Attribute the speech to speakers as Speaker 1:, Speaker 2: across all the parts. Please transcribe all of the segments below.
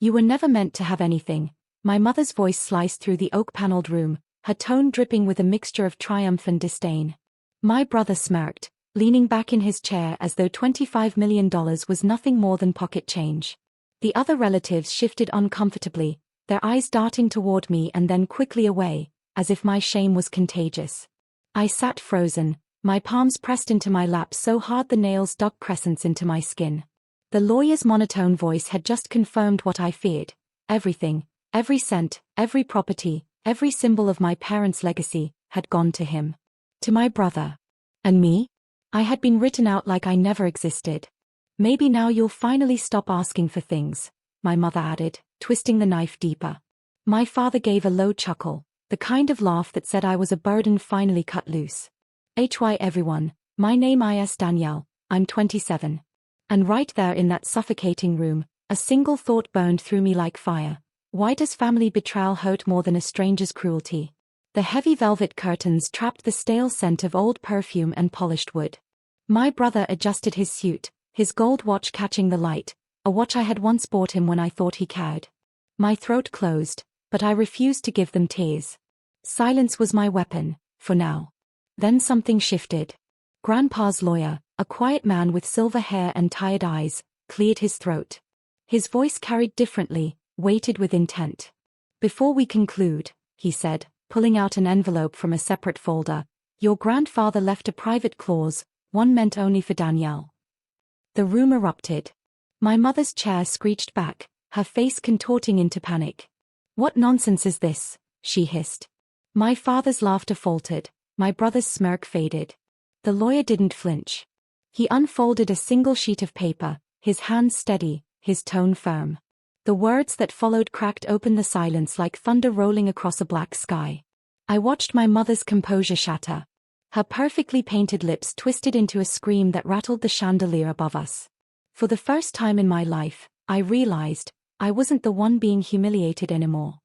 Speaker 1: You were never meant to have anything. My mother's voice sliced through the oak-paneled room, her tone dripping with a mixture of triumph and disdain. My brother smirked, leaning back in his chair as though $25 million was nothing more than pocket change. The other relatives shifted uncomfortably, their eyes darting toward me and then quickly away, as if my shame was contagious. I sat frozen, my palms pressed into my lap so hard the nails dug crescents into my skin. The lawyer's monotone voice had just confirmed what I feared. Everything, every cent, every property, every symbol of my parents' legacy, had gone to him. To my brother. And me? I had been written out like I never existed. Maybe now you'll finally stop asking for things, my mother added, twisting the knife deeper. My father gave a low chuckle, the kind of laugh that said I was a burden finally cut loose. Hi everyone, my name is Danielle, I'm 27. And right there in that suffocating room, a single thought burned through me like fire. Why does family betrayal hurt more than a stranger's cruelty? The heavy velvet curtains trapped the stale scent of old perfume and polished wood. My brother adjusted his suit, his gold watch catching the light, a watch I had once bought him when I thought he cared. My throat closed, but I refused to give them tears. Silence was my weapon, for now. Then something shifted. Grandpa's lawyer, a quiet man with silver hair and tired eyes, cleared his throat. His voice carried differently, weighted with intent. Before we conclude, he said, pulling out an envelope from a separate folder, your grandfather left a private clause, one meant only for Danielle. The room erupted. My mother's chair screeched back, her face contorting into panic. What nonsense is this? She hissed. My father's laughter faltered, my brother's smirk faded. The lawyer didn't flinch. He unfolded a single sheet of paper, his hands steady, his tone firm. The words that followed cracked open the silence like thunder rolling across a black sky. I watched my mother's composure shatter. Her perfectly painted lips twisted into a scream that rattled the chandelier above us. For the first time in my life, I realized I wasn't the one being humiliated anymore.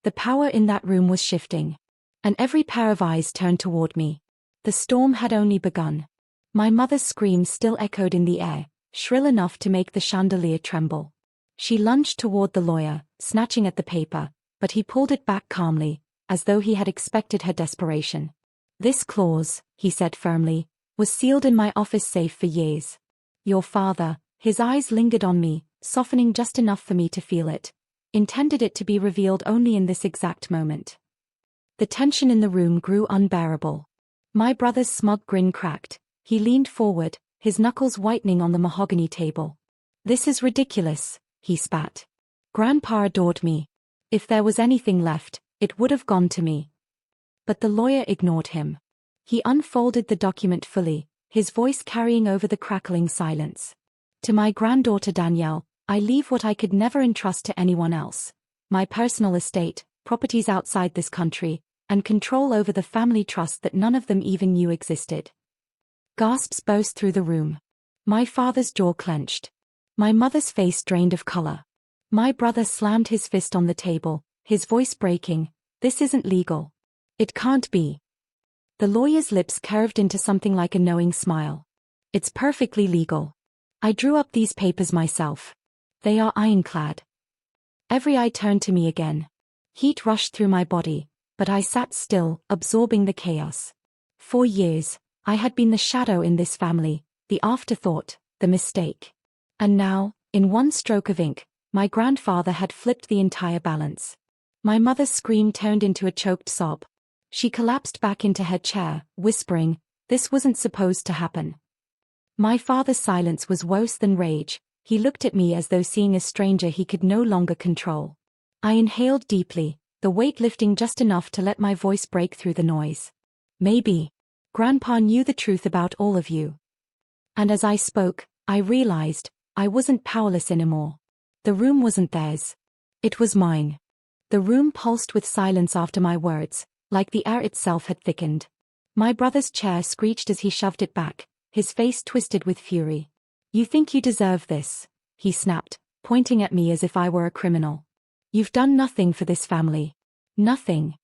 Speaker 1: The power in that room was shifting. And every pair of eyes turned toward me. The storm had only begun. My mother's scream still echoed in the air, shrill enough to make the chandelier tremble. She lunged toward the lawyer, snatching at the paper, but he pulled it back calmly, as though he had expected her desperation. This clause, he said firmly, was sealed in my office safe for years. Your father, his eyes lingered on me, softening just enough for me to feel it, intended it to be revealed only in this exact moment. The tension in the room grew unbearable. My brother's smug grin cracked. He leaned forward, his knuckles whitening on the mahogany table. This is ridiculous, he spat. Grandpa adored me. If there was anything left, it would have gone to me. But the lawyer ignored him. He unfolded the document fully, his voice carrying over the crackling silence. To my granddaughter Danielle, I leave what I could never entrust to anyone else. My personal estate, properties outside this country, and control over the family trust that none of them even knew existed. Gasps burst through the room. My father's jaw clenched. My mother's face drained of color. My brother slammed his fist on the table, his voice breaking. This isn't legal. It can't be. The lawyer's lips curved into something like a knowing smile. It's perfectly legal. I drew up these papers myself. They are ironclad. Every eye turned to me again. Heat rushed through my body, but I sat still, absorbing the chaos. For years, I had been the shadow in this family, the afterthought, the mistake. And now, in one stroke of ink, my grandfather had flipped the entire balance. My mother's scream turned into a choked sob. She collapsed back into her chair, whispering, "This wasn't supposed to happen." My father's silence was worse than rage. He looked at me as though seeing a stranger he could no longer control. I inhaled deeply, the weight lifting just enough to let my voice break through the noise. Maybe Grandpa knew the truth about all of you. And as I spoke, I realized I wasn't powerless anymore. The room wasn't theirs. It was mine. The room pulsed with silence after my words, like the air itself had thickened. My brother's chair screeched as he shoved it back, his face twisted with fury. "You think you deserve this," he snapped, pointing at me as if I were a criminal. "You've done nothing for this family. Nothing."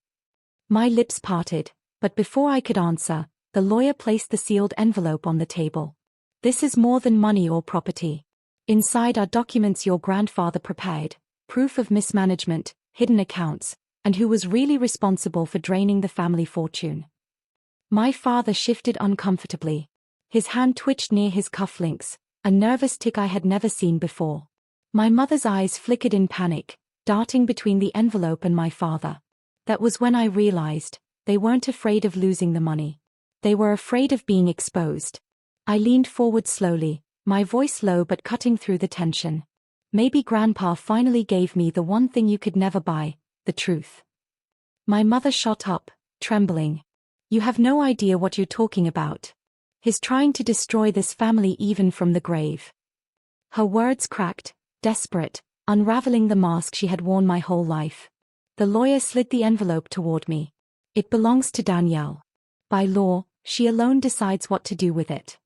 Speaker 1: My lips parted, but before I could answer, the lawyer placed the sealed envelope on the table. "This is more than money or property. Inside are documents your grandfather prepared, proof of mismanagement, hidden accounts, and who was really responsible for draining the family fortune. My father shifted uncomfortably. His hand twitched near his cufflinks, a nervous tick I had never seen before. My mother's eyes flickered in panic, darting between the envelope and my father. That was when I realized, they weren't afraid of losing the money. They were afraid of being exposed. I leaned forward slowly, my voice low but cutting through the tension. Maybe Grandpa finally gave me the one thing you could never buy, the truth. My mother shot up, trembling. You have no idea what you're talking about. He's trying to destroy this family even from the grave. Her words cracked, desperate, unraveling the mask she had worn my whole life. The lawyer slid the envelope toward me. It belongs to Danielle. By law, she alone decides what to do with it.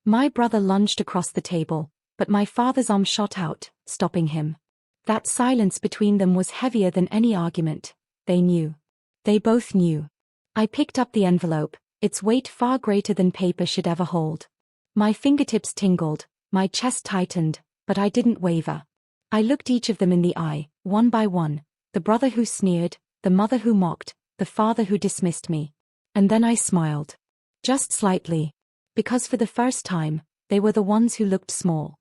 Speaker 1: My brother lunged across the table, but my father's arm shot out, stopping him. That silence between them was heavier than any argument. They knew. They both knew. I picked up the envelope, its weight far greater than paper should ever hold. My fingertips tingled, my chest tightened, but I didn't waver. I looked each of them in the eye, one by one, the brother who sneered, the mother who mocked, the father who dismissed me. And then I smiled. Just slightly. Because for the first time, they were the ones who looked small.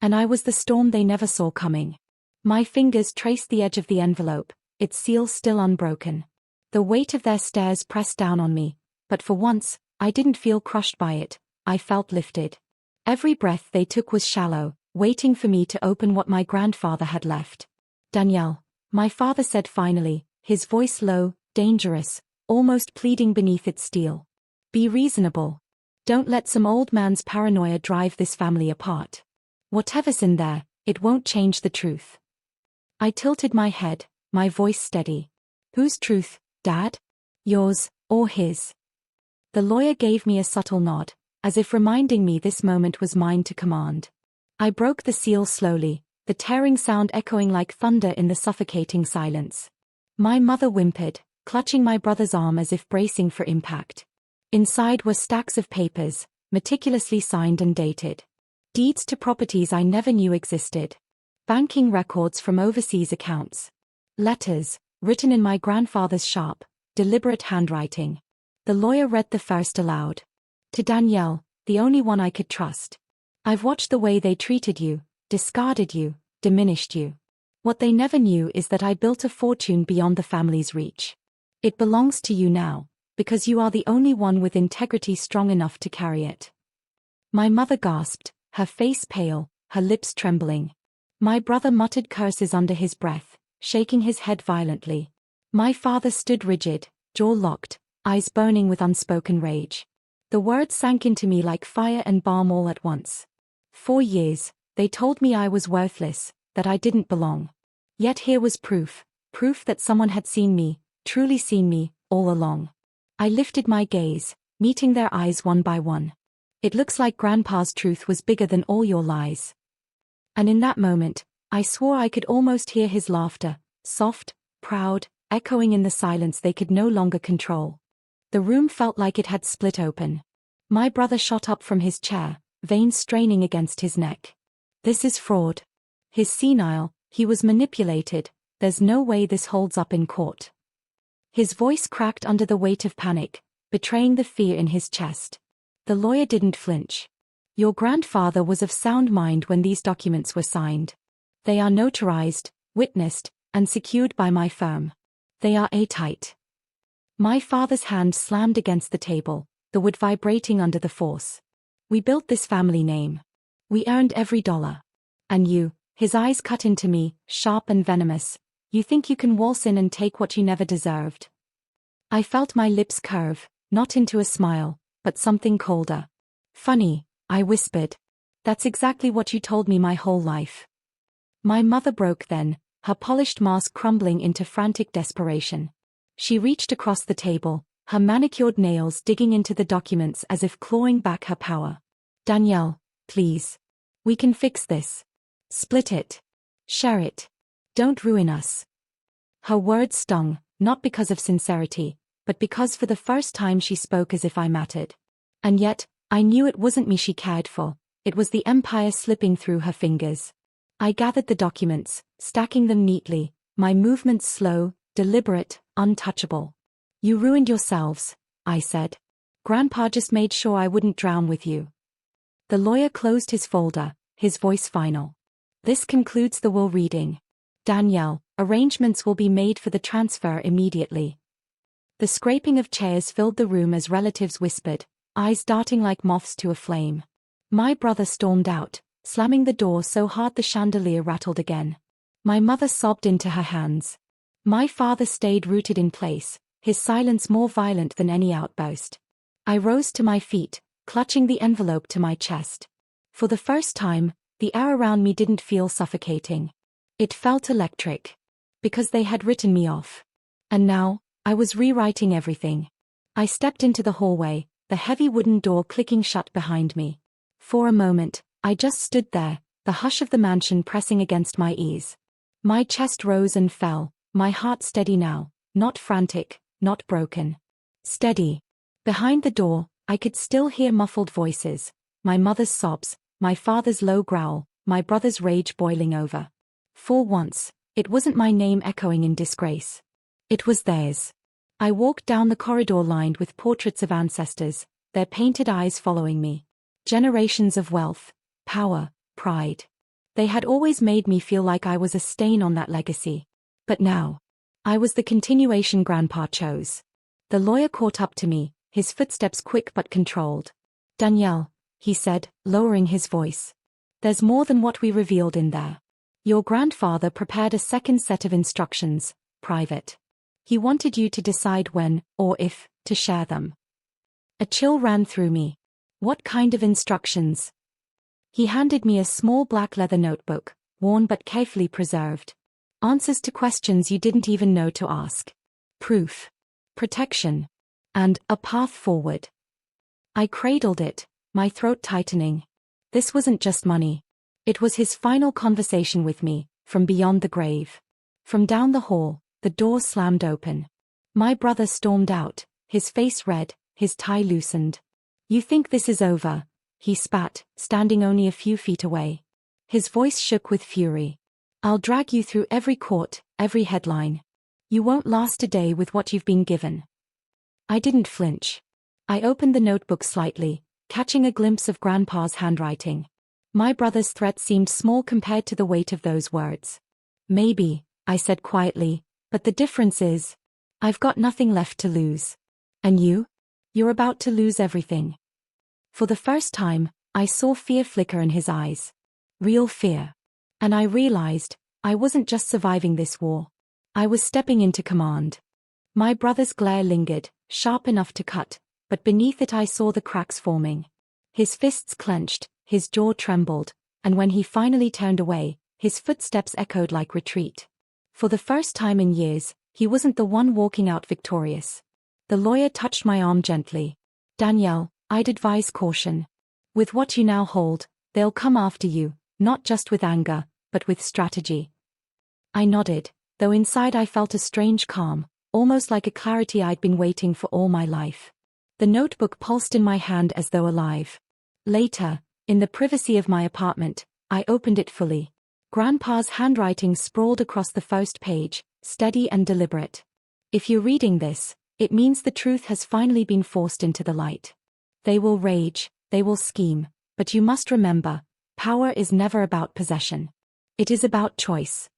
Speaker 1: And I was the storm they never saw coming. My fingers traced the edge of the envelope, its seal still unbroken. The weight of their stares pressed down on me, but for once, I didn't feel crushed by it, I felt lifted. Every breath they took was shallow, waiting for me to open what my grandfather had left. Danielle, my father said finally, his voice low, dangerous, almost pleading beneath its steel. Be reasonable. Don't let some old man's paranoia drive this family apart. Whatever's in there, it won't change the truth. I tilted my head, my voice steady. Whose truth, Dad? Yours, or his? The lawyer gave me a subtle nod, as if reminding me this moment was mine to command. I broke the seal slowly, the tearing sound echoing like thunder in the suffocating silence. My mother whimpered, clutching my brother's arm as if bracing for impact. Inside were stacks of papers, meticulously signed and dated. Deeds to properties I never knew existed. Banking records from overseas accounts. Letters, written in my grandfather's sharp, deliberate handwriting. The lawyer read the first aloud. To Danielle, the only one I could trust. I've watched the way they treated you, discarded you, diminished you. What they never knew is that I built a fortune beyond the family's reach. It belongs to you now, because you are the only one with integrity strong enough to carry it. My mother gasped, her face pale, her lips trembling. My brother muttered curses under his breath, shaking his head violently. My father stood rigid, jaw locked, eyes burning with unspoken rage. The words sank into me like fire and balm all at once. 4 years, they told me I was worthless, that I didn't belong. Yet here was proof that someone had seen me, truly seen me, all along. I lifted my gaze, meeting their eyes one by one. It looks like Grandpa's truth was bigger than all your lies. And in that moment, I swore I could almost hear his laughter, soft, proud, echoing in the silence they could no longer control. The room felt like it had split open. My brother shot up from his chair, veins straining against his neck. This is fraud. He's senile, he was manipulated, there's no way this holds up in court. His voice cracked under the weight of panic, betraying the fear in his chest. The lawyer didn't flinch. Your grandfather was of sound mind when these documents were signed. They are notarized, witnessed, and secured by my firm. They are airtight. My father's hand slammed against the table, the wood vibrating under the force. We built this family name. We earned every dollar. And you, his eyes cut into me, sharp and venomous. You think you can waltz in and take what you never deserved. I felt my lips curve, not into a smile, but something colder. Funny, I whispered. That's exactly what you told me my whole life. My mother broke then, her polished mask crumbling into frantic desperation. She reached across the table, her manicured nails digging into the documents as if clawing back her power. Danielle, please. We can fix this. Split it. Share it. Don't ruin us. Her words stung, not because of sincerity, but because for the first time she spoke as if I mattered. And yet, I knew it wasn't me she cared for, it was the empire slipping through her fingers. I gathered the documents, stacking them neatly, my movements slow, deliberate, untouchable. You ruined yourselves, I said. Grandpa just made sure I wouldn't drown with you. The lawyer closed his folder, his voice final. This concludes the will reading. Danielle, arrangements will be made for the transfer immediately. The scraping of chairs filled the room as relatives whispered, eyes darting like moths to a flame. My brother stormed out, slamming the door so hard the chandelier rattled again. My mother sobbed into her hands. My father stayed rooted in place, his silence more violent than any outburst. I rose to my feet, clutching the envelope to my chest. For the first time, the air around me didn't feel suffocating. It felt electric. Because they had written me off. And now, I was rewriting everything. I stepped into the hallway, the heavy wooden door clicking shut behind me. For a moment, I just stood there, the hush of the mansion pressing against my ears. My chest rose and fell, my heart steady now, not frantic, not broken. Steady. Behind the door, I could still hear muffled voices, my mother's sobs, my father's low growl, my brother's rage boiling over. For once, it wasn't my name echoing in disgrace. It was theirs. I walked down the corridor lined with portraits of ancestors, their painted eyes following me. Generations of wealth, power, pride. They had always made me feel like I was a stain on that legacy. But now, I was the continuation Grandpa chose. The lawyer caught up to me, his footsteps quick but controlled. Danielle, he said, lowering his voice. There's more than what we revealed in there. Your grandfather prepared a second set of instructions, private. He wanted you to decide when, or if, to share them. A chill ran through me. What kind of instructions? He handed me a small black leather notebook, worn but carefully preserved. Answers to questions you didn't even know to ask. Proof. Protection. And a path forward. I cradled it, my throat tightening. This wasn't just money. It was his final conversation with me, from beyond the grave. From down the hall, the door slammed open. My brother stormed out, his face red, his tie loosened. You think this is over? He spat, standing only a few feet away. His voice shook with fury. I'll drag you through every court, every headline. You won't last a day with what you've been given. I didn't flinch. I opened the notebook slightly, catching a glimpse of Grandpa's handwriting. My brother's threat seemed small compared to the weight of those words. Maybe, I said quietly, but the difference is, I've got nothing left to lose. And you? You're about to lose everything. For the first time, I saw fear flicker in his eyes. Real fear. And I realized, I wasn't just surviving this war. I was stepping into command. My brother's glare lingered, sharp enough to cut, but beneath it I saw the cracks forming. His fists clenched, his jaw trembled, and when he finally turned away, his footsteps echoed like retreat. For the first time in years, he wasn't the one walking out victorious. The lawyer touched my arm gently. Danielle, I'd advise caution. With what you now hold, they'll come after you, not just with anger, but with strategy. I nodded, though inside I felt a strange calm, almost like a clarity I'd been waiting for all my life. The notebook pulsed in my hand as though alive. Later, in the privacy of my apartment, I opened it fully. Grandpa's handwriting sprawled across the first page, steady and deliberate. If you're reading this, it means the truth has finally been forced into the light. They will rage, they will scheme, but you must remember, power is never about possession. It is about choice.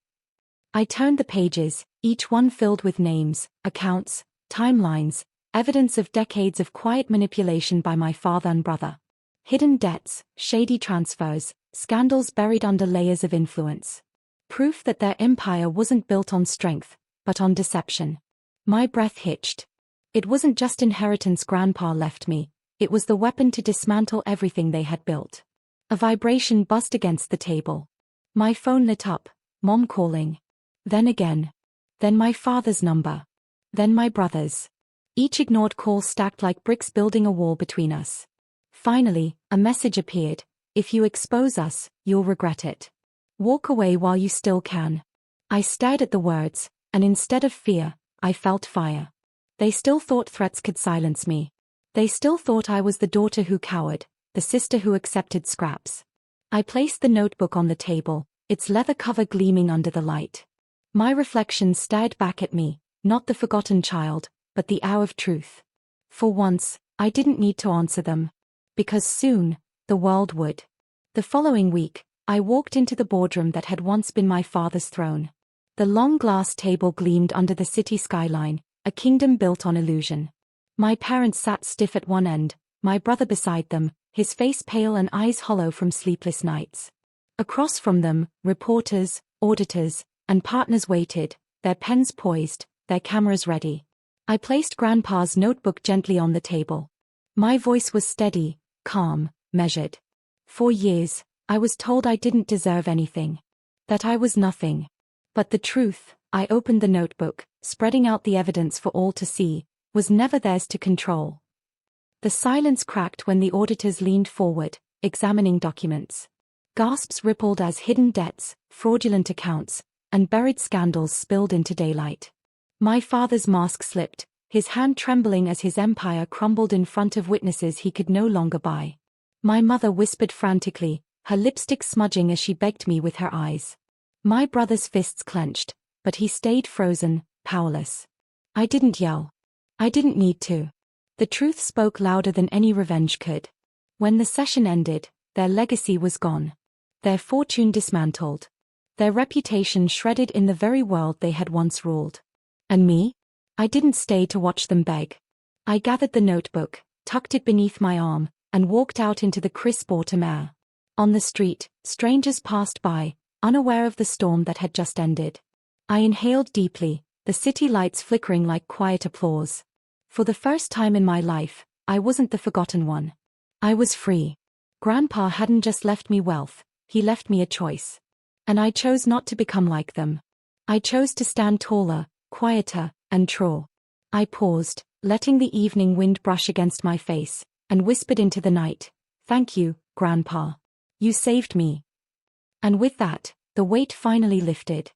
Speaker 1: I turned the pages, each one filled with names, accounts, timelines, evidence of decades of quiet manipulation by my father and brother. Hidden debts, shady transfers, scandals buried under layers of influence. Proof that their empire wasn't built on strength, but on deception. My breath hitched. It wasn't just inheritance Grandpa left me, it was the weapon to dismantle everything they had built. A vibration buzzed against the table. My phone lit up, Mom calling. Then again. Then my father's number. Then my brother's. Each ignored call stacked like bricks building a wall between us. Finally, a message appeared. If you expose us, you'll regret it. Walk away while you still can. I stared at the words, and instead of fear, I felt fire. They still thought threats could silence me. They still thought I was the daughter who cowered, the sister who accepted scraps. I placed the notebook on the table, its leather cover gleaming under the light. My reflection stared back at me, not the forgotten child, but the hour of truth. For once, I didn't need to answer them. Because soon, the world would. The following week, I walked into the boardroom that had once been my father's throne. The long glass table gleamed under the city skyline, a kingdom built on illusion. My parents sat stiff at one end, my brother beside them, his face pale and eyes hollow from sleepless nights. Across from them, reporters, auditors, and partners waited, their pens poised, their cameras ready. I placed Grandpa's notebook gently on the table. My voice was steady, calm, measured. For years, I was told I didn't deserve anything. That I was nothing. But the truth, I opened the notebook, spreading out the evidence for all to see, was never theirs to control. The silence cracked when the auditors leaned forward, examining documents. Gasps rippled as hidden debts, fraudulent accounts, and buried scandals spilled into daylight. My father's mask slipped, his hand trembling as his empire crumbled in front of witnesses he could no longer buy. My mother whispered frantically, her lipstick smudging as she begged me with her eyes. My brother's fists clenched, but he stayed frozen, powerless. I didn't yell. I didn't need to. The truth spoke louder than any revenge could. When the session ended, their legacy was gone. Their fortune dismantled. Their reputation shredded in the very world they had once ruled. And me? I didn't stay to watch them beg. I gathered the notebook, tucked it beneath my arm, and walked out into the crisp autumn air. On the street, strangers passed by, unaware of the storm that had just ended. I inhaled deeply, the city lights flickering like quiet applause. For the first time in my life, I wasn't the forgotten one. I was free. Grandpa hadn't just left me wealth, he left me a choice. And I chose not to become like them. I chose to stand taller, quieter, and truer. I paused, letting the evening wind brush against my face, and whispered into the night, "Thank you, Grandpa. You saved me." And with that, the weight finally lifted.